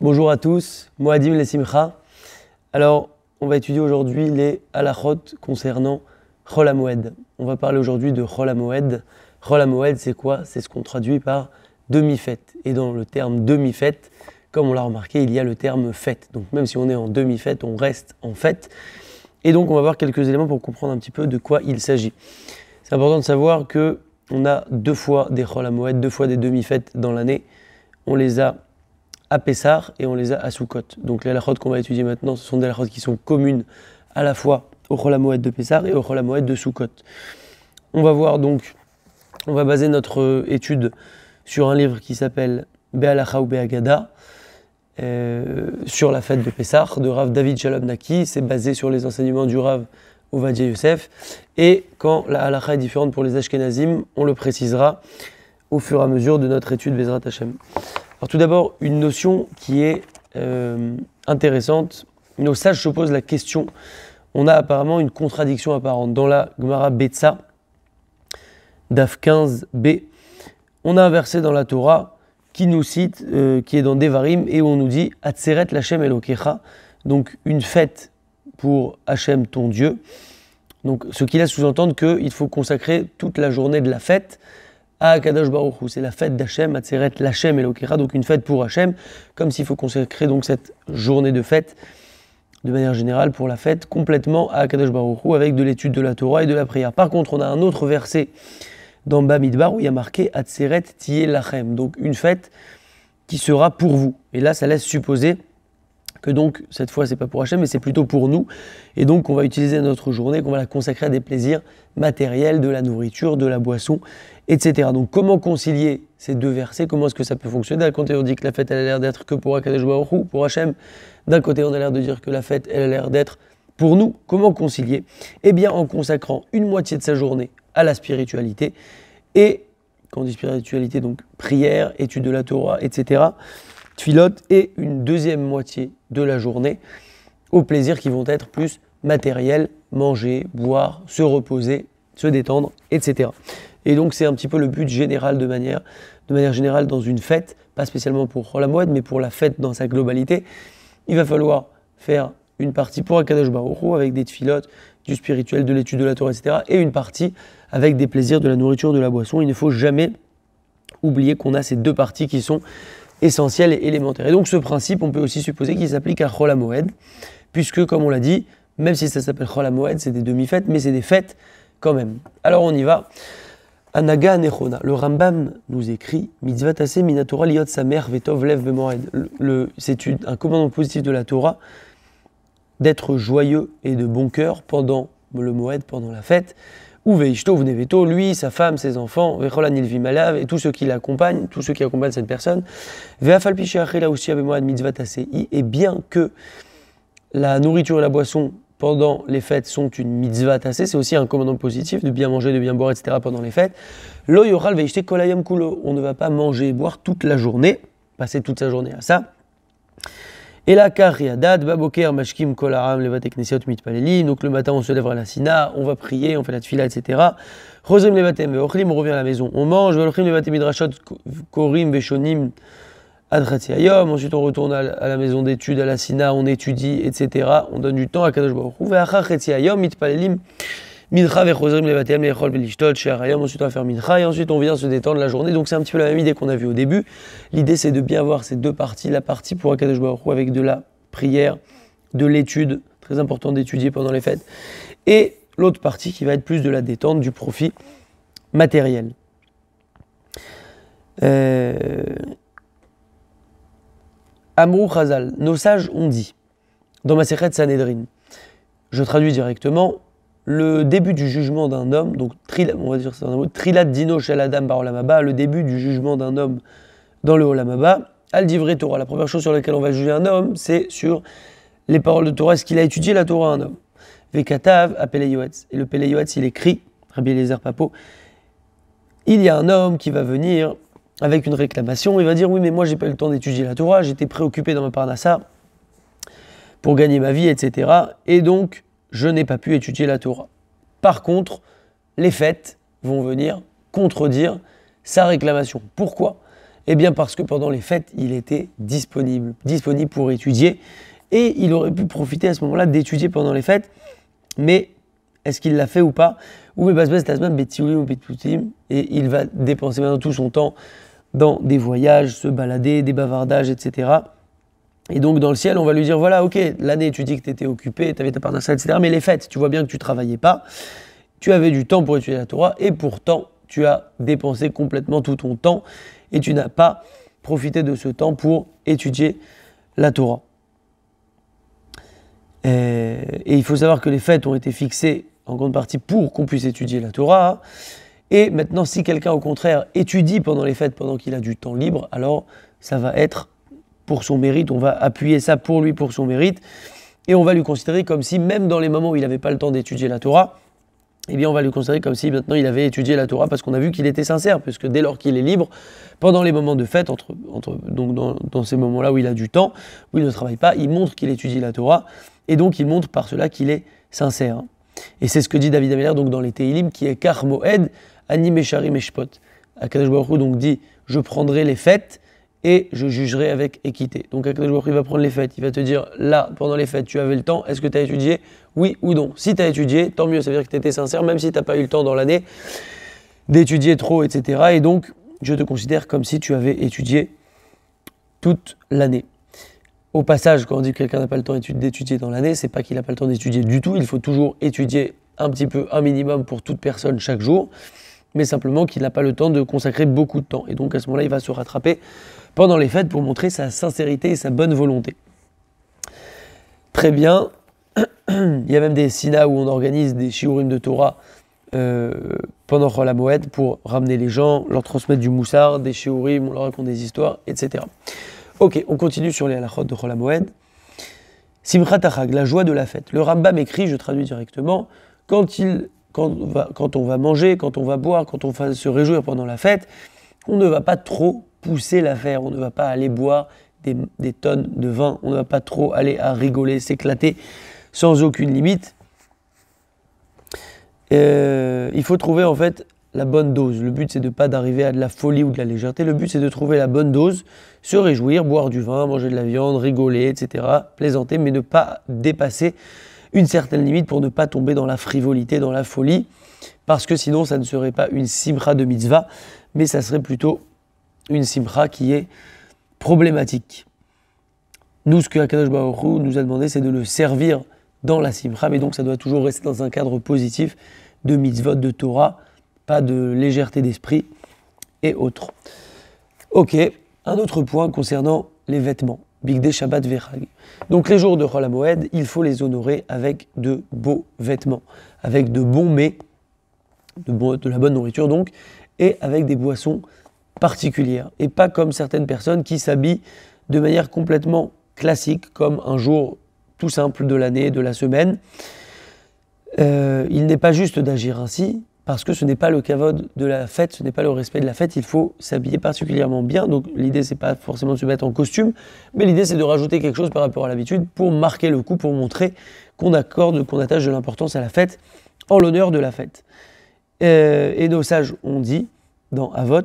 Bonjour à tous, Moadim les Simcha. Alors, on va étudier aujourd'hui les halachot concernant Chol HaMoed. On va parler aujourd'hui de Chol HaMoed. Chol HaMoed, c'est quoi? C'est ce qu'on traduit par demi-fête. Et dans le terme demi-fête, comme on l'a remarqué, il y a le terme fête. Donc même si on est en demi-fête, on reste en fête. Et donc on va voir quelques éléments pour comprendre un petit peu de quoi il s'agit. C'est important de savoir que on a deux fois des Chol HaMoed, deux fois des demi-fêtes dans l'année. On les a à Pessah et on les a à Sukkot. Donc les halachot qu'on va étudier maintenant, ce sont des halachot qui sont communes à la fois au Chol HaMoed de Pessah et au Chol HaMoed de Sukkot. On va voir donc, on va baser notre étude sur un livre qui s'appelle Be'alacha ou Be'agada, sur la fête de Pessah, de Rav David Shalom Naki. C'est basé sur les enseignements du Rav Ovadia Yosef. Et quand la halacha est différente pour les Ashkenazim, on le précisera au fur et à mesure de notre étude Bezrat Hashem. Alors tout d'abord, une notion qui est intéressante. Nos sages se posent la question. On a apparemment une contradiction apparente. Dans la Gemara Betsa, Daf 15b, on a un verset dans la Torah qui nous cite, qui est dans Devarim, et où on nous dit « Atzeret l'Hashem Elokecha », donc une fête pour Hachem ton Dieu. Donc ce qui laisse sous-entendre qu'il faut consacrer toute la journée de la fête à Kadosh Baruch Hu. C'est la fête d'Hachem, Atzeret l'Hashem Elokecha, donc une fête pour Hachem, comme s'il faut consacrer donc cette journée de fête, de manière générale pour la fête, complètement à Kadosh Baruch Hu, avec de l'étude de la Torah et de la prière. Par contre, on a un autre verset dans Bamidbar où il y a marqué Atzeret Tiyeh Lachem, donc une fête qui sera pour vous. Et là, ça laisse supposer que donc, cette fois, c'est pas pour Hachem, mais c'est plutôt pour nous. Et donc, on va utiliser notre journée, qu'on va la consacrer à des plaisirs matériels, de la nourriture, de la boisson, etc. Donc, comment concilier ces deux versets? Comment est-ce que ça peut fonctionner? D'un côté, on dit que la fête, elle a l'air d'être que pour Akadosh Baruch Hu, pour Hachem. D'un côté, on a l'air de dire que la fête, elle a l'air d'être pour nous. Comment concilier? Eh bien, en consacrant une moitié de sa journée à la spiritualité. Et, quand on dit spiritualité, donc prière, étude de la Torah, etc., tfilot, et une deuxième moitié de la journée aux plaisirs qui vont être plus matériels, manger, boire, se reposer, se détendre, etc. Et donc c'est un petit peu le but général de manière générale dans une fête, pas spécialement pour Chol HaMoed, mais pour la fête dans sa globalité. Il va falloir faire une partie pour Akadosh Baruch Hu avec des tfilot, du spirituel, de l'étude de la Torah, etc. et une partie avec des plaisirs, de la nourriture, de la boisson. Il ne faut jamais oublier qu'on a ces deux parties qui sont essentielles et élémentaires. Et donc ce principe, on peut aussi supposer qu'il s'applique à Chol HaMoed, puisque comme on l'a dit, même si ça s'appelle Chol HaMoed, c'est des demi-fêtes, mais c'est des fêtes quand même. Alors on y va. Anaga Nechona. Le Rambam nous écrit Mitzvah taseh min haTorah liot samer vetov lev bemoed. C'est un commandement positif de la Torah d'être joyeux et de bon cœur pendant le Moed, pendant la fête. Ou veishto vneveto, lui, sa femme, ses enfants, vechol hanilvim alav, et tous ceux qui l'accompagnent, tous ceux qui accompagnent cette personne. Ve'afal pi she'achela aussi bemoed mitzvah taseh. Et bien que la nourriture et la boisson pendant les fêtes sont une mitzvah taseh, c'est aussi un commandement positif de bien manger, de bien boire, etc. pendant les fêtes. Lo yochal veishte kol hayom kulo. On ne va pas manger et boire toute la journée, passer toute sa journée à ça. Et la kariadat, baboker, mashkim, kol haram, levat eknesiot mitpalelim. Donc le matin, on se lève à la sina, on va prier, on fait la tfila, etc. Chosem levatem veochlim, on revient à la maison, on mange. Veochlim levatem midrashot, korim, veshonim, adchatzi hayom. Ensuite, on retourne à la maison d'études, à la sina, on étudie, etc. On donne du temps à Kadosh Baruch Hu. Veachar chetzi hayom, mitpalelim, mincha vechosem levatem lechol velishtot, she'ar hayom. Ensuite, on va faire mincha et ensuite, on vient se détendre la journée. Donc, c'est un petit peu la même idée qu'on a vue au début. L'idée, c'est de bien voir ces deux parties. La partie pour Akadosh Baruch Hu avec de la prière, de l'étude, très important d'étudier pendant les fêtes, et l'autre partie qui va être plus de la détente, du profit matériel. Amrou Chazal, nos sages ont dit, dans Masechet Sanhedrin, je traduis directement, le début du jugement d'un homme, donc on va dire ça dans un mot, Trilat Dino Shel Adam Bar Olam Haba, le début du jugement d'un homme dans le Olam Haba, Al Divrei Torah. La première chose sur laquelle on va juger un homme, c'est sur les paroles de Torah. Est-ce qu'il a étudié la Torah, un homme? Vekatav a Pelei Yoetz. Et le Pelei Yoetz, il écrit, Rabbi Eliezer Papo, il y a un homme qui va venir avec une réclamation, il va dire, oui, mais moi, j'ai pas eu le temps d'étudier la Torah, j'étais préoccupé dans ma parnassa pour gagner ma vie, etc. Et donc, je n'ai pas pu étudier la Torah. Par contre, les fêtes vont venir contredire sa réclamation. Pourquoi? Eh bien parce que pendant les fêtes, il était disponible pour étudier, et il aurait pu profiter à ce moment-là d'étudier pendant les fêtes, mais est-ce qu'il l'a fait ou pas? Ou et il va dépenser maintenant tout son temps dans des voyages, se balader, des bavardages, etc. Et donc dans le ciel, on va lui dire, voilà, ok, l'année tu dis que tu étais occupé, tu avais ta part d'affaires, etc. Mais les fêtes, tu vois bien que tu ne travaillais pas, tu avais du temps pour étudier la Torah, et pourtant tu as dépensé complètement tout ton temps, et tu n'as pas profité de ce temps pour étudier la Torah. Et il faut savoir que les fêtes ont été fixées en grande partie pour qu'on puisse étudier la Torah. Et maintenant, si quelqu'un, au contraire, étudie pendant les fêtes, pendant qu'il a du temps libre, alors ça va être pour son mérite. On va appuyer ça pour lui, pour son mérite. Et on va lui considérer comme si, même dans les moments où il n'avait pas le temps d'étudier la Torah, eh bien, on va lui considérer comme si maintenant il avait étudié la Torah, parce qu'on a vu qu'il était sincère, puisque dès lors qu'il est libre, pendant les moments de fête, donc dans ces moments-là où il a du temps, où il ne travaille pas, il montre qu'il étudie la Torah, et donc il montre par cela qu'il est sincère. Et c'est ce que dit David Améler donc dans les Teilim, qui est Kar Moed, Ani Meshari Meshpot. Akadosh Baruch Hu donc dit, je prendrai les fêtes et je jugerai avec équité. Donc Akadosh Baruch Hu va prendre les fêtes, il va te dire, là, pendant les fêtes, tu avais le temps, est-ce que tu as étudié? Oui ou non. Si tu as étudié, tant mieux, ça veut dire que tu étais sincère, même si tu n'as pas eu le temps dans l'année d'étudier trop, etc. Et donc, je te considère comme si tu avais étudié toute l'année. Au passage, quand on dit que quelqu'un n'a pas le temps d'étudier dans l'année, c'est pas qu'il n'a pas le temps d'étudier du tout, il faut toujours étudier un petit peu, un minimum pour toute personne chaque jour, mais simplement qu'il n'a pas le temps de consacrer beaucoup de temps. Et donc à ce moment-là, il va se rattraper pendant les fêtes pour montrer sa sincérité et sa bonne volonté. Très bien. Il y a même des sinas où on organise des shiurim de Torah pendant Chol HaMoed pour ramener les gens, leur transmettre du moussard, des shiurim, on leur raconte des histoires, etc. Ok, on continue sur les halachot de Chol HaMoed. Simchat HaChag, la joie de la fête. Le Rambam écrit, je traduis directement, quand on va manger, quand on va boire, quand on va se réjouir pendant la fête, on ne va pas trop pousser l'affaire, on ne va pas aller boire des tonnes de vin, on ne va pas trop aller à rigoler, s'éclater sans aucune limite. Il faut trouver en fait la bonne dose. Le but c'est de pas d'arriver à de la folie ou de la légèreté, le but c'est de trouver la bonne dose, se réjouir, boire du vin, manger de la viande, rigoler, etc., plaisanter, mais ne pas dépasser une certaine limite pour ne pas tomber dans la frivolité, dans la folie, parce que sinon ça ne serait pas une simcha de mitzvah, mais ça serait plutôt une simcha qui est problématique. Nous, ce que Akadosh Baruch Hu nous a demandé, c'est de le servir dans la simcha, mais donc ça doit toujours rester dans un cadre positif de mitzvot, de Torah, pas de légèreté d'esprit et autres. Ok, un autre point concernant les vêtements. Bigdei Shabbat Vechag. Donc les jours de Chol HaMoed, il faut les honorer avec de beaux vêtements, avec de bons mets, de la bonne nourriture donc, et avec des boissons particulières. Et pas comme certaines personnes qui s'habillent de manière complètement classique, comme un jour tout simple de l'année, de la semaine. Il n'est pas juste d'agir ainsi, parce que ce n'est pas le kavod de la fête, ce n'est pas le respect de la fête, il faut s'habiller particulièrement bien. Donc l'idée c'est pas forcément de se mettre en costume, mais l'idée c'est de rajouter quelque chose par rapport à l'habitude pour marquer le coup, pour montrer qu'on attache de l'importance à la fête, en l'honneur de la fête. Et nos sages ont dit, dans Avot,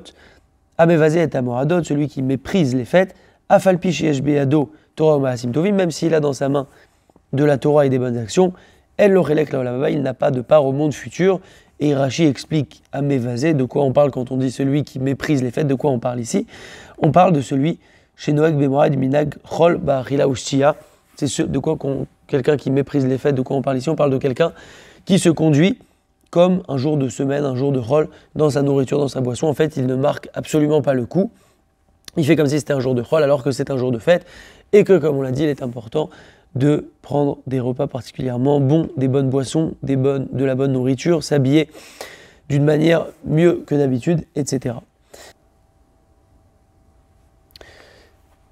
Amevazé et Amoradot, celui qui méprise les fêtes, Afalpi Sheyesh Be'ado Torah Ma'asim Tovim, même s'il a dans sa main de la Torah et des bonnes actions, El Lorelek Laolamaba, il n'a pas de part au monde futur. Et Rashi explique à Mévazé de quoi on parle quand on dit celui qui méprise les fêtes, de quoi on parle ici. On parle de celui chez Noach Bemoraïd Minag Chol Ba'achila Ushtia. C'est de quoi quelqu'un qui méprise les fêtes, de quoi on parle ici. On parle de quelqu'un qui se conduit comme un jour de semaine, un jour de Chol, dans sa nourriture, dans sa boisson. En fait, il ne marque absolument pas le coup. Il fait comme si c'était un jour de Chol alors que c'est un jour de fête. Et que, comme on l'a dit, il est important de prendre des repas particulièrement bons, des bonnes boissons, de la bonne nourriture, s'habiller d'une manière mieux que d'habitude, etc.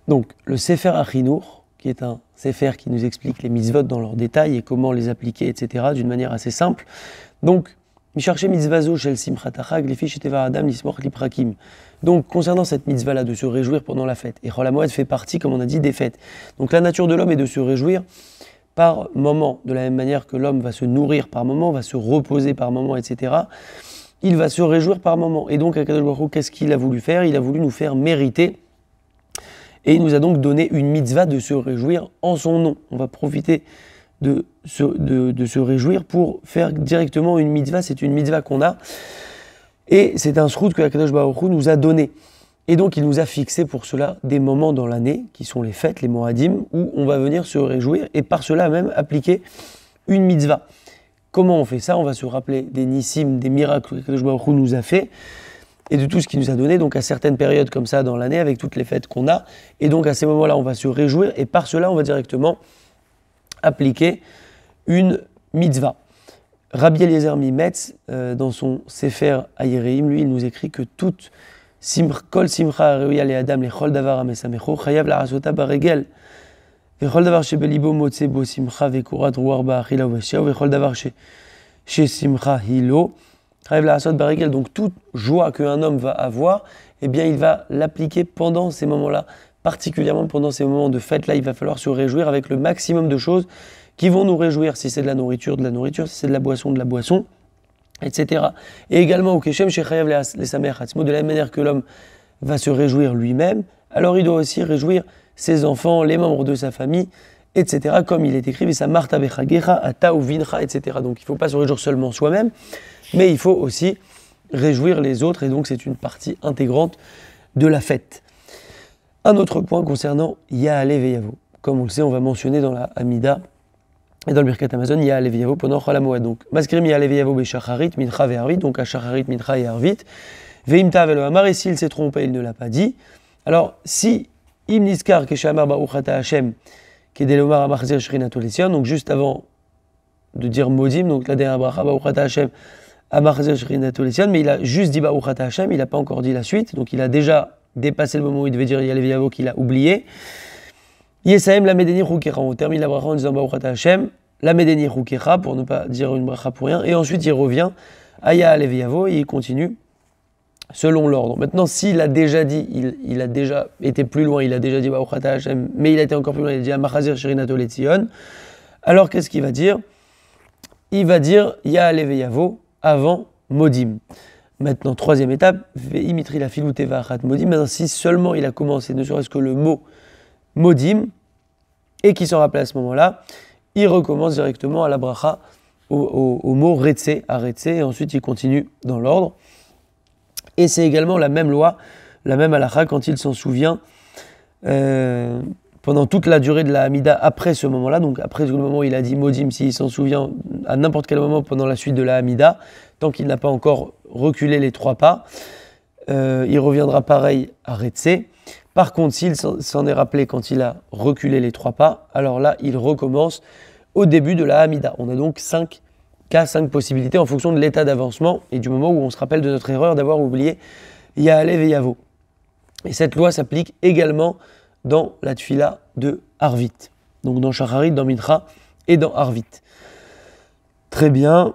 Donc, le Sefer Achinour, qui est un Sefer qui nous explique les mitzvot dans leurs détails et comment les appliquer, etc., d'une manière assez simple. Donc, Misharche mitzvazo shel simchat hachag lefi shetevar adam nismor liprakim. Donc, concernant cette mitzvah-là, de se réjouir pendant la fête, et Chol HaMoed fait partie, comme on a dit, des fêtes. Donc, la nature de l'homme est de se réjouir par moment, de la même manière que l'homme va se nourrir par moment, va se reposer par moment, etc. il va se réjouir par moment. Et donc, Akadosh Baruch Hu, qu'est-ce qu'il a voulu faire? Il a voulu nous faire mériter. Et il nous a donc donné une mitzvah de se réjouir en son nom. On va profiter de se réjouir pour faire directement une mitzvah. C'est une mitzvah qu'on a. Et c'est un srout que Akadosh Baruch Hu nous a donné. Et donc, il nous a fixé pour cela des moments dans l'année, qui sont les fêtes, les Moadim, où on va venir se réjouir et par cela même appliquer une mitzvah. Comment on fait ça? On va se rappeler des nissim, des miracles que Akadosh Baruch Hu nous a fait et de tout ce qu'il nous a donné, donc à certaines périodes comme ça dans l'année, avec toutes les fêtes qu'on a. Et donc, à ces moments-là, on va se réjouir et par cela, on va directement appliquer une mitzvah. Rabbi Eliezer Mimetz, dans son Sefer Ayereim, lui, il nous écrit que toute Kol simcha reuya le adam lechol davar hamesamecho chayav la'asota baregel vechol davar shebelibo motze bo simcha vekurat ruach ba'achila uveshia vechol davar she simcha hilo chayav la'asot baregel. Donc toute joie qu'un homme va avoir, eh bien il va l'appliquer pendant ces moments-là, particulièrement pendant ces moments de fête-là. Il va falloir se réjouir avec le maximum de choses qui vont nous réjouir. Si c'est de la nourriture, si c'est de la boisson, etc. Et également au Keshem Shechayav les Samer Hatzmo, de la même manière que l'homme va se réjouir lui-même, alors il doit aussi réjouir ses enfants, les membres de sa famille, etc. Comme il est écrit, Vesa Marta Bechagecha, Ata ou Vincha, etc. Donc il ne faut pas se réjouir seulement soi-même, mais il faut aussi réjouir les autres, et donc c'est une partie intégrante de la fête. Un autre point concernant Ya'aleh Veyavo. Comme on le sait, on va mentionner dans la Hamida et dans le Birkat Hamazon, Ya'aleh Veyavo pendant Chol HaMoed. Donc, Maskrim Ya'aleh Veyavo Beshacharit, Mincha Ve'arvit, donc à Shacharit, Mincha et Arvit. Ve'imta Velo Amar, et s'il s'est trompé, il ne l'a pas dit. Alors, si Im Niskar Keshamar Ba'uchata Hashem, Kedelomar Amachzir Shrinato Lesion, donc juste avant de dire Modim, donc la dernière bracha Ba'uchata Hashem, Amachzir Shrinato Lesion, mais il a juste dit Ba'uchata Hashem, il n'a pas encore dit la suite, donc il a déjà dépassé le moment où il devait dire Ya'aleh Veyavo qu'il a oublié. Yesaem la Medeni Chukera, on termine la bracha en disant Ba'uchata Hashem, la Medeni Chukera, pour ne pas dire une bracha pour rien, et ensuite il revient à Ya'aleh Veyavo et il continue selon l'ordre. Maintenant, s'il a déjà dit, il a déjà été plus loin, il a déjà dit Ba'uchata Hashem, mais il a été encore plus loin, il a dit Amachazir Shrinato Letzion, alors qu'est-ce qu'il va dire? Il va dire Ya'aleh Veyavo avant Modim. Maintenant, troisième étape, Ve'imitri la filouté va'achat Modim. Maintenant, si seulement il a commencé, ne serait-ce que le mot Modim, et qui s'en rappelle à ce moment-là, il recommence directement à la bracha, au mot Retse, à Retse, et ensuite il continue dans l'ordre. Et c'est également la même loi, la même halakha quand il s'en souvient pendant toute la durée de la Hamida après ce moment-là, donc après le moment où il a dit Modim, s'il s'en souvient à n'importe quel moment pendant la suite de la Hamida, tant qu'il n'a pas encore reculé les 3 pas, il reviendra pareil à Retse. Par contre, s'il s'en est rappelé quand il a reculé les 3 pas, alors là, il recommence au début de la Hamida. On a donc 5 cas, 5 possibilités en fonction de l'état d'avancement et du moment où on se rappelle de notre erreur d'avoir oublié Ya'aleh Veyavo. Et cette loi s'applique également dans la Tfila de Arvit. Donc dans Shacharit, dans Mincha et dans Arvit. Très bien.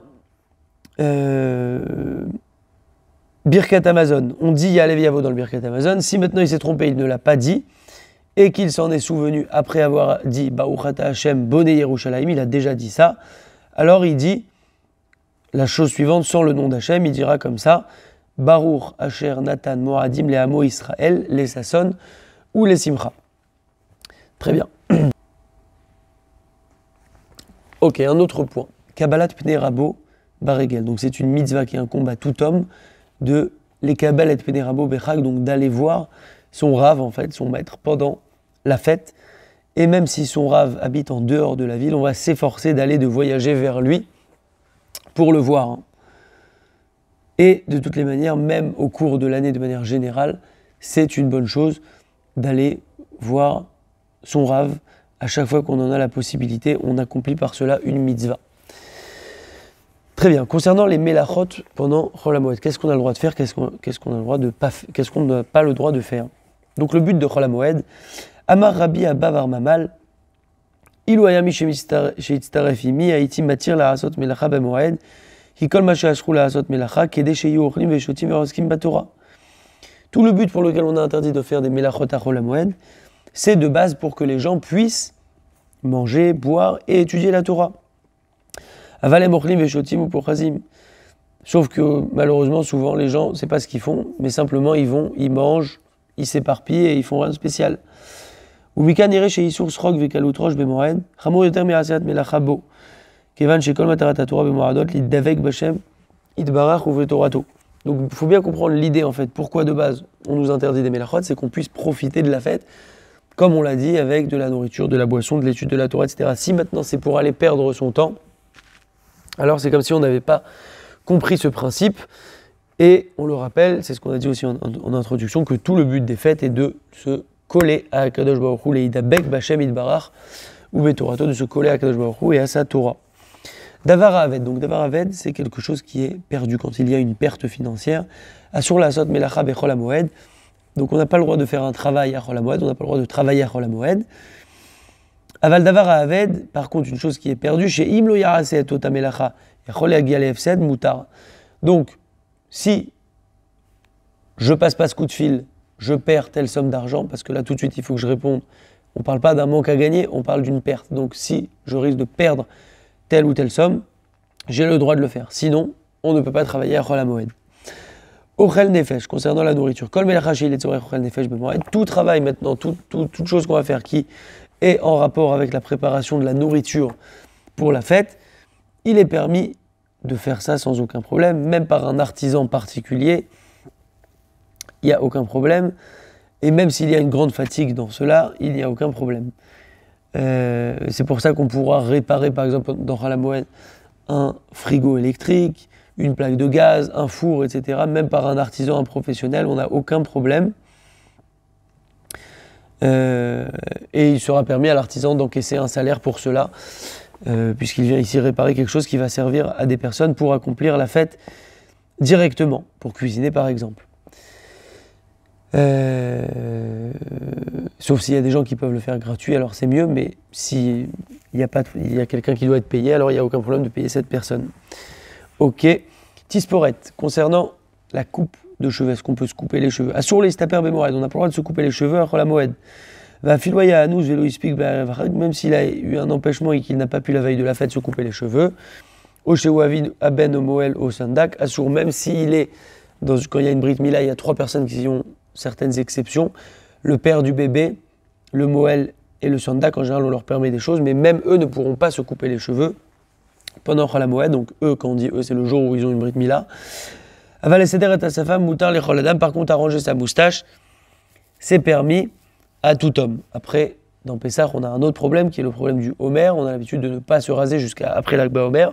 Birkat Hamazon, on dit Ya'aleh Veyavo dans le Birkat Hamazon. Si maintenant il s'est trompé, il ne l'a pas dit, et qu'il s'en est souvenu après avoir dit Ba'uchata Hashem Bonei Yerushalayim, il a déjà dit ça, alors il dit la chose suivante sans le nom d'Hashem, il dira comme ça Baruch Asher Natan Moadim le Hamo Israël, les Sasson ou les Simcha. Très bien. Ok, un autre point. Kabbalat Pnei Rabo Baregel. Donc c'est une mitzvah qui incombe à tout homme de les Kabbalat Pnei Rabo Bechag, donc d'aller voir son Rav, en fait, son maître, pendant la fête. Et même si son Rav habite en dehors de la ville, on va s'efforcer de voyager vers lui pour le voir. Hein. Et de toutes les manières, même au cours de l'année de manière générale, c'est une bonne chose d'aller voir son Rav. À chaque fois qu'on en a la possibilité, on accomplit par cela une mitzvah. Très bien. Concernant les melachot pendant Chol HaMoed, qu'est-ce qu'on a le droit de faire, qu'est-ce qu'on a le droit de pas faire, qu'est-ce qu'on n'a pas le droit de faire. Donc le but de Chol HaMoed, Amar Rabbi Abba Bar Mamal, Ilu Ayami Sheitztaref Imi Haiti Matir La'asot Melacha Bemoed, Hikol Ma She'ashru La'asot Melacha, Kede Sheyu Ochlim Ve'shotim Ve'oskim Batorah. Tout le but pour lequel on a interdit de faire des melachot à Chol HaMoed, c'est de base pour que les gens puissent manger, boire et étudier la Torah. Avalem Ochlim Ve'shotim ou pour Chazim. Sauf que malheureusement, souvent, les gens, c'est pas ce qu'ils font, mais simplement ils vont, ils mangent, ils s'éparpillent et ils font rien de spécial. Ou mikan ire chez Issour Srok vekalut rosh bemoed, Chamor yoter mirasiat melacha bo, kevan shekol matarat haTorah bemoadot, lidavek b'Hashem, itbarach uvetorato. Donc il faut bien comprendre l'idée en fait. Pourquoi de base on nous interdit des melachot, c'est qu'on puisse profiter de la fête, comme on l'a dit, avec de la nourriture, de la boisson, de l'étude de la Torah, etc. Si maintenant c'est pour aller perdre son temps, alors c'est comme si on n'avait pas compris ce principe. Et on le rappelle, c'est ce qu'on a dit aussi en introduction, que tout le but des fêtes est de se coller à Akadosh Baruch Hu, leidabek b'Hashem itbarach ou betorato, de se coller à Akadosh Baruch Hu et à sa Torah. Davar Aved, donc Davar Aved, c'est quelque chose qui est perdu quand il y a une perte financière. Asur la sot melacha bechol hamoed, donc on n'a pas le droit de faire un travail à Chol hamoed, on n'a pas le droit de travailler à Chol hamoed. Aval Davar Aved, par contre, une chose qui est perdue, chez Imlo yarase et tota melacha, yachol yagia leefsed mutar. Donc, si je passe pas ce coup de fil, je perds telle somme d'argent, parce que là tout de suite il faut que je réponde, on ne parle pas d'un manque à gagner, on parle d'une perte. Donc si je risque de perdre telle ou telle somme, j'ai le droit de le faire. Sinon, on ne peut pas travailler à Chol hamoed. Ochel nefesh, concernant la nourriture, kol melacha shel etzorech ochel nefesh bemoed, tout travail maintenant, toute chose qu'on va faire qui est en rapport avec la préparation de la nourriture pour la fête, il est permis de faire ça sans aucun problème, même par un artisan particulier, il n'y a aucun problème, et même s'il y a une grande fatigue dans cela, il n'y a aucun problème. C'est pour ça qu'on pourra réparer, par exemple, dans Chol hamoed, un frigo électrique, une plaque de gaz, un four, etc., même par un artisan, un professionnel, on n'a aucun problème. Et il sera permis à l'artisan d'encaisser un salaire pour cela, puisqu'il vient ici réparer quelque chose qui va servir à des personnes pour accomplir la fête directement, pour cuisiner par exemple. Sauf s'il y a des gens qui peuvent le faire gratuit, alors c'est mieux, mais s'il y a quelqu'un qui doit être payé, alors il n'y a aucun problème de payer cette personne. Ok. Tisporette, concernant la coupe de cheveux, est-ce qu'on peut se couper les cheveux? Assur les staper bemoed, on n'a pas le droit de se couper les cheveux à Chol hamoed. Va filoya à nous, vélo ispik, même s'il a eu un empêchement et qu'il n'a pas pu la veille de la fête se couper les cheveux. Osheou avid aben omoel au sandak, assur, même s'il est, quand il y a une brit mila, il y a 3 personnes qui ont certaines exceptions. Le père du bébé, le moel et le sandak, en général on leur permet des choses, mais même eux ne pourront pas se couper les cheveux pendant Chol hamoed, donc eux, quand on dit eux, c'est le jour où ils ont une brit mila. Aval seder et à sa femme, moutar les Chol adam, par contre arranger sa moustache, c'est permis à tout homme. Après, dans Pessah, on a un autre problème qui est le problème du Homer. On a l'habitude de ne pas se raser jusqu'à après l'Akba Homer.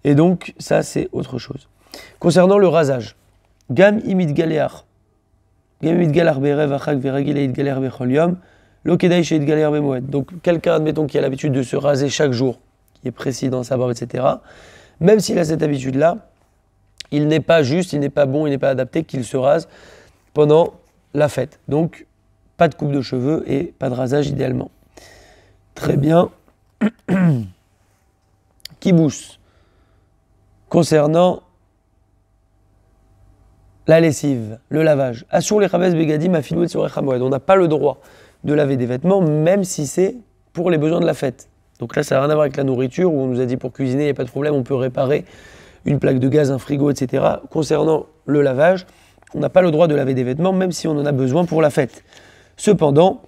Et donc, ça, c'est autre chose. Concernant le rasage, Gam imid galéar. Gam imid galéar berev achak veragil et galéar bechol yom. Lo kedai sheid galéar bemoed. Donc, quelqu'un, admettons, qui a l'habitude de se raser chaque jour, qui est précis dans sa barbe, etc., même s'il a cette habitude-là, il n'est pas juste, il n'est pas bon, il n'est pas adapté qu'il se rase pendant la fête. Donc, pas de coupe de cheveux et pas de rasage idéalement. Très bien. Kibous. Concernant la lessive, le lavage. Assur les chaves begadim afilou et sur hamoed. On n'a pas le droit de laver des vêtements, même si c'est pour les besoins de la fête. Donc là, ça n'a rien à voir avec la nourriture, où on nous a dit pour cuisiner, il n'y a pas de problème, on peut réparer une plaque de gaz, un frigo, etc. Concernant le lavage, on n'a pas le droit de laver des vêtements, même si on en a besoin pour la fête. Cependant,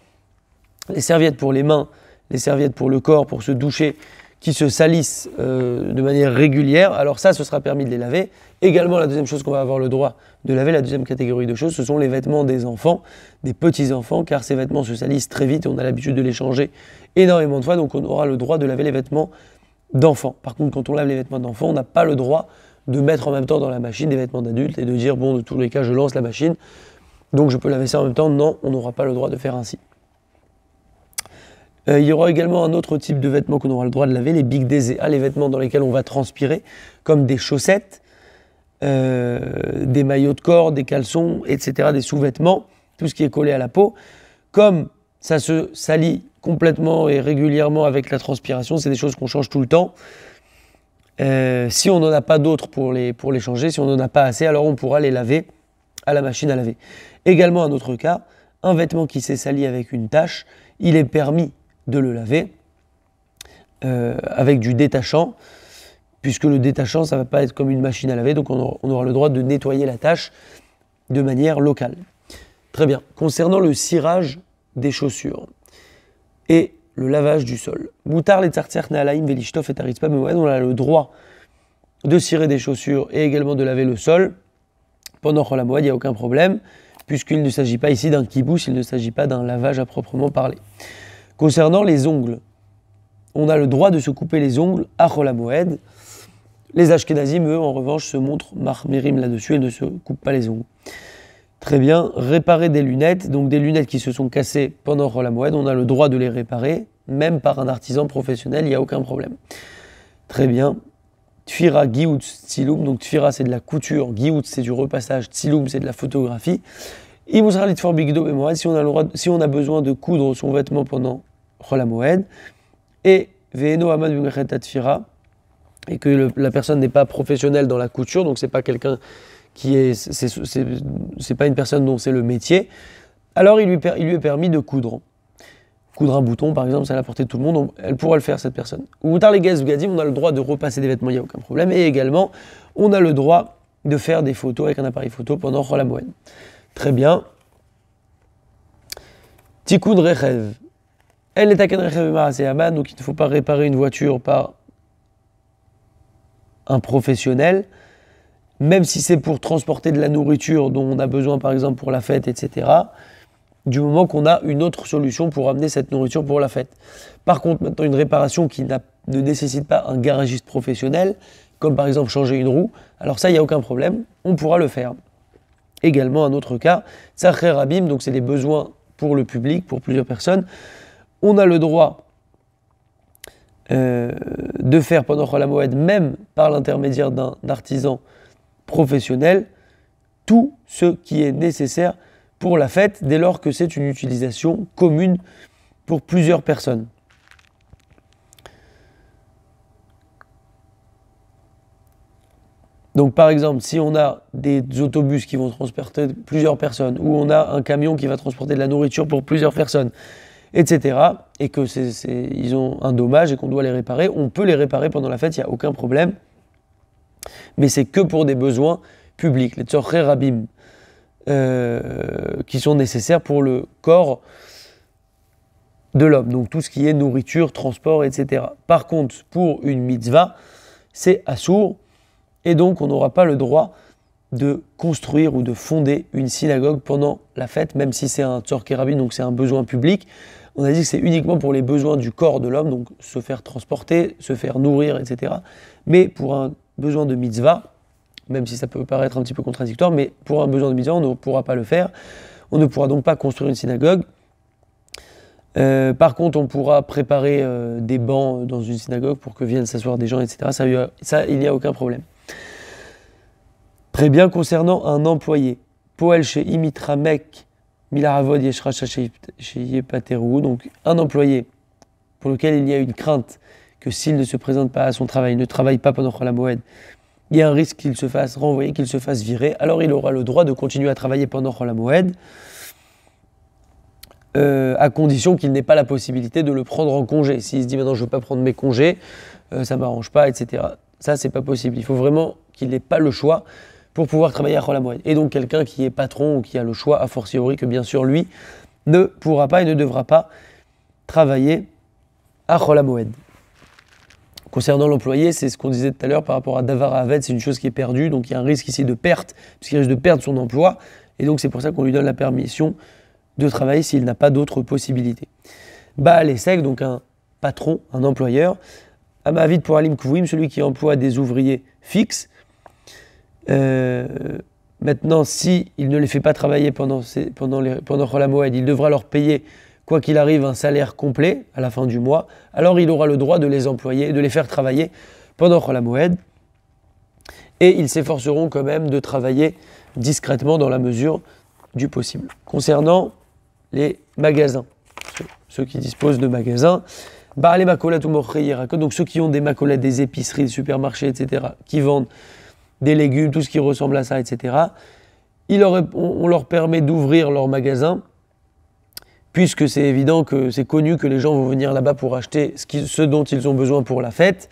les serviettes pour les mains, les serviettes pour le corps, pour se doucher, qui se salissent de manière régulière, alors ça, ce sera permis de les laver. Également, la deuxième chose qu'on va avoir le droit de laver, la deuxième catégorie de choses, ce sont les vêtements des enfants, des petits-enfants, car ces vêtements se salissent très vite et on a l'habitude de les changer énormément de fois, donc on aura le droit de laver les vêtements d'enfants. Par contre, quand on lave les vêtements d'enfants, on n'a pas le droit de mettre en même temps dans la machine des vêtements d'adultes et de dire, bon, de tous les cas, je lance la machine, donc je peux laver ça en même temps. Non, on n'aura pas le droit de faire ainsi. Il y aura également un autre type de vêtements qu'on aura le droit de laver, les bigdezéa, les vêtements dans lesquels on va transpirer, comme des chaussettes, des maillots de corps, des caleçons, etc., des sous-vêtements, tout ce qui est collé à la peau. Comme ça se salit complètement et régulièrement avec la transpiration, c'est des choses qu'on change tout le temps. Si on n'en a pas d'autres pour les changer, si on n'en a pas assez, alors on pourra les laver à la machine à laver. Également, un autre cas, un vêtement qui s'est sali avec une tache, il est permis de le laver avec du détachant, puisque le détachant, ça ne va pas être comme une machine à laver, donc on aura le droit de nettoyer la tâche de manière locale. Très bien. Concernant le cirage des chaussures et le lavage du sol, Moutar les tsartser ne'alaim velishtof et arizpa bemoed, on a le droit de cirer des chaussures et également de laver le sol pendant Chol HaMoed, il n'y a aucun problème, puisqu'il ne s'agit pas ici d'un kibouss, il ne s'agit pas d'un lavage à proprement parler. Concernant les ongles, on a le droit de se couper les ongles à Chol HaMoed. Les Ashkenazim, eux, en revanche, se montrent marmirim là-dessus et ne se coupent pas les ongles. Très bien, réparer des lunettes, donc des lunettes qui se sont cassées pendant Chol HaMoed, on a le droit de les réparer, même par un artisan professionnel, il n'y a aucun problème. Très bien. Tfira, Giout, Tziloum, donc Tfira c'est de la couture, Giout c'est du repassage, Tziloum c'est de la photographie. Imusra Litfor Bigdo Bemoed, si on a besoin de coudre son vêtement pendant Chol HaMoed, et Ve'eno Amad B'mechet Tfira, et que la personne n'est pas professionnelle dans la couture, donc c'est pas quelqu'un qui est, c'est pas une personne dont c'est le métier, alors il lui est permis de coudre. Coudre un bouton, par exemple, c'est à la portée de tout le monde, elle pourra le faire, cette personne. Ou tard les gaz gadim, on a le droit de repasser des vêtements, il n'y a aucun problème. Et également, on a le droit de faire des photos avec un appareil photo pendant Chol HaMoed. Très bien. Tikkun rechev. Elle n'est taken rechev ma'aseh aman, donc il ne faut pas réparer une voiture par un professionnel, même si c'est pour transporter de la nourriture dont on a besoin, par exemple, pour la fête, etc., du moment qu'on a une autre solution pour amener cette nourriture pour la fête. Par contre, maintenant, une réparation qui ne nécessite pas un garagiste professionnel, comme par exemple changer une roue, alors ça, il n'y a aucun problème, on pourra le faire. Également, un autre cas, Tzarcher Rabim, donc c'est des besoins pour le public, pour plusieurs personnes, on a le droit de faire pendant Chol HaMoed, même par l'intermédiaire d'un artisan professionnel, tout ce qui est nécessaire pour la fête, dès lors que c'est une utilisation commune pour plusieurs personnes. Donc par exemple, si on a des autobus qui vont transporter plusieurs personnes, ou on a un camion qui va transporter de la nourriture pour plusieurs personnes, etc., et que ils ont un dommage et qu'on doit les réparer, on peut les réparer pendant la fête, il n'y a aucun problème. Mais c'est que pour des besoins publics, les tzorchei rabim, qui sont nécessaires pour le corps de l'homme, donc tout ce qui est nourriture, transport, etc. Par contre, pour une mitzvah, c'est assour, et donc on n'aura pas le droit de construire ou de fonder une synagogue pendant la fête, même si c'est un tzorchei rabim, donc c'est un besoin public. On a dit que c'est uniquement pour les besoins du corps de l'homme, donc se faire transporter, se faire nourrir, etc. Mais pour un besoin de mitzvah, même si ça peut paraître un petit peu contradictoire, mais pour un besoin de mitzvah, on ne pourra pas le faire. On ne pourra donc pas construire une synagogue. Par contre, on pourra préparer des bancs dans une synagogue pour que viennent s'asseoir des gens, etc. Ça, il n'y a aucun problème. Très bien, concernant un employé. Poel chez Imitramek, Milaravod Yeshracha chez Yepateru, donc un employé pour lequel il y a une crainte que s'il ne se présente pas à son travail, ne travaille pas pendant Chol HaMoed, il y a un risque qu'il se fasse renvoyer, qu'il se fasse virer, alors il aura le droit de continuer à travailler pendant Chol HaMoed, à condition qu'il n'ait pas la possibilité de le prendre en congé. S'il se dit maintenant je ne veux pas prendre mes congés, ça ne m'arrange pas, etc. Ça, c'est pas possible. Il faut vraiment qu'il n'ait pas le choix pour pouvoir travailler à Chol HaMoed. Et donc quelqu'un qui est patron ou qui a le choix, a fortiori que bien sûr lui ne pourra pas et ne devra pas travailler à Chol HaMoed. Concernant l'employé, c'est ce qu'on disait tout à l'heure par rapport à Davar Aved, c'est une chose qui est perdue, donc il y a un risque ici de perte, puisqu'il risque de perdre son emploi, et donc c'est pour ça qu'on lui donne la permission de travailler s'il n'a pas d'autres possibilités. Baal Esek, donc un patron, un employeur, Amavid pour Alim Kvouim, celui qui emploie des ouvriers fixes. Maintenant, s'il ne les fait pas travailler pendant Chol HaMoed, il devra leur payer, quoi qu'il arrive, un salaire complet à la fin du mois, alors il aura le droit de les employer, de les faire travailler pendant Chol HaMoed, et ils s'efforceront quand même de travailler discrètement dans la mesure du possible. Concernant les magasins, ceux qui disposent de magasins, les makolet ou morchei yerakot, donc ceux qui ont des makolet, des épiceries, des supermarchés, etc., qui vendent des légumes, tout ce qui ressemble à ça, etc., on leur permet d'ouvrir leur magasin, puisque c'est évident que c'est connu que les gens vont venir là-bas pour acheter ce dont ils ont besoin pour la fête.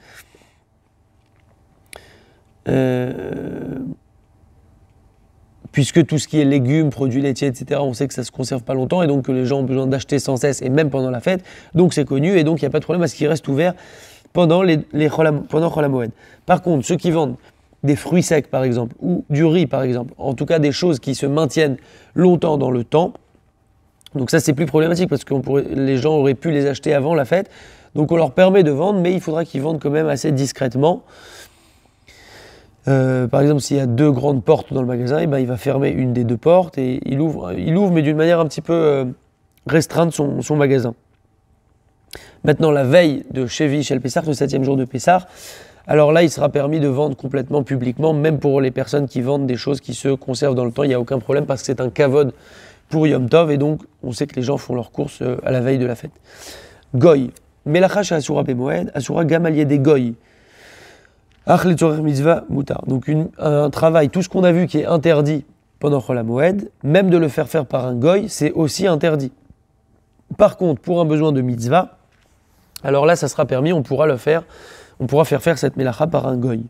puisque tout ce qui est légumes, produits laitiers, etc., on sait que ça ne se conserve pas longtemps et donc que les gens ont besoin d'acheter sans cesse et même pendant la fête. Donc c'est connu et donc il n'y a pas de problème à ce qu'il reste ouvert pendant Chol HaMoed. Par contre, ceux qui vendent des fruits secs par exemple ou du riz par exemple, en tout cas des choses qui se maintiennent longtemps dans le temps, donc ça c'est plus problématique parce que les gens auraient pu les acheter avant la fête. Donc on leur permet de vendre, mais il faudra qu'ils vendent quand même assez discrètement. Par exemple, s'il y a 2 grandes portes dans le magasin, et ben, il va fermer une des 2 portes et il ouvre mais d'une manière un petit peu restreinte son magasin. Maintenant, la veille de Shevi Shel Pessah, le 7e jour de Pessah, alors là, il sera permis de vendre complètement publiquement, même pour les personnes qui vendent des choses qui se conservent dans le temps, il n'y a aucun problème parce que c'est un kavod pour Yom Tov et donc on sait que les gens font leurs courses à la veille de la fête. Goy. Melacha chez Asura Bemoed, Asura Gamalier des Goy. Mitzvah Moutar. Donc un travail, tout ce qu'on a vu qui est interdit pendant Chol HaMoed, même de le faire par un goy, c'est aussi interdit. Par contre, pour un besoin de mitzvah, alors là, ça sera permis, on pourra faire cette melacha par un goy.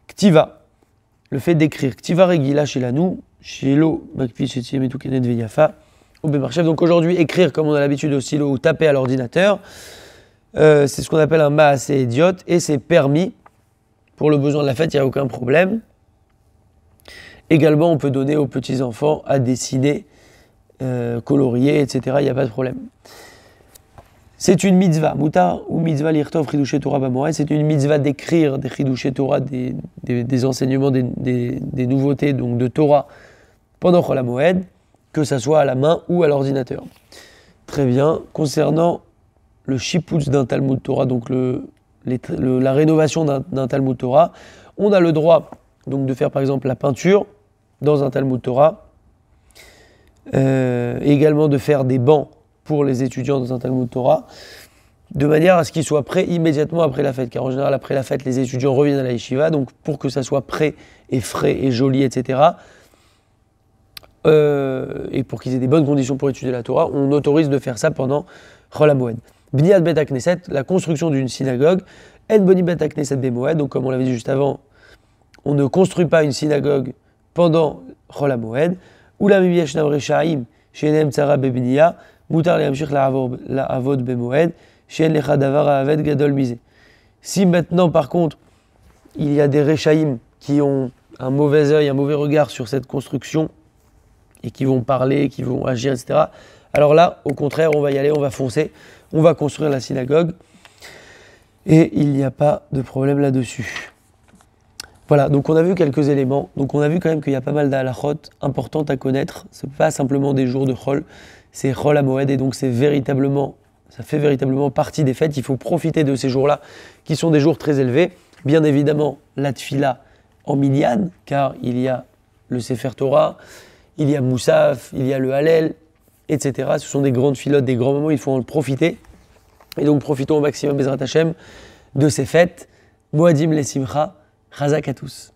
Ktiva, le fait d'écrire. Ktiva regila shelanou, shelo makpi shetiem etu kenet veyafa, ou bemarchev. Donc aujourd'hui, écrire comme on a l'habitude au stylo ou taper à l'ordinateur, c'est ce qu'on appelle un maasé idiote et c'est permis. Pour le besoin de la fête, il n'y a aucun problème. Également, on peut donner aux petits-enfants à dessiner, colorier, etc. Il n'y a pas de problème. C'est une mitzvah. Moutar ou mitzvah lirtov chidushe Torah b'moed. C'est une mitzvah d'écrire des chidushe Torah, des enseignements, des nouveautés donc de Torah pendant Chol HaMoed, que ça soit à la main ou à l'ordinateur. Très bien. Concernant le shiputz d'un Talmud Torah, donc la rénovation d'un Talmud Torah, on a le droit donc de faire par exemple la peinture dans un Talmud Torah, et également de faire des bancs pour les étudiants dans un Talmud Torah, de manière à ce qu'ils soient prêts immédiatement après la fête, car en général après la fête les étudiants reviennent à la yeshiva, donc pour que ça soit prêt et frais et joli, etc., et pour qu'ils aient des bonnes conditions pour étudier la Torah, on autorise de faire ça pendant Chol HaMoed. Bniat Bet HaKnesset, la construction d'une synagogue. En Boni Bet HaKnesset Bemoed, donc comme on l'avait dit juste avant, on ne construit pas une synagogue pendant Chol HaMoed. Ulam im yeshnam reshaim she'enem tzara bebniya, mutar lehamshich la'avod bemoed, she'en lecha davar ha'aved gadol mize. Si maintenant, par contre, il y a des reshaim qui ont un mauvais œil, un mauvais regard sur cette construction, et qui vont parler, qui vont agir, etc., alors là, au contraire, on va y aller, on va foncer, on va construire la synagogue et il n'y a pas de problème là-dessus. Voilà, donc on a vu quelques éléments. Donc on a vu quand même qu'il y a pas mal d'halachot importantes à connaître. Ce n'est pas simplement des jours de Chol, c'est Chol HaMoed et donc ça fait véritablement partie des fêtes. Il faut profiter de ces jours-là qui sont des jours très élevés. Bien évidemment, la tfila en minyan, car il y a le Sefer Torah, il y a Moussaf, il y a le Hallel, etc. Ce sont des grandes filotes, des grands moments, il faut en profiter. Et donc profitons au maximum, Bezrat Hashem, de ces fêtes. Moadim les Simcha, Chazak à tous.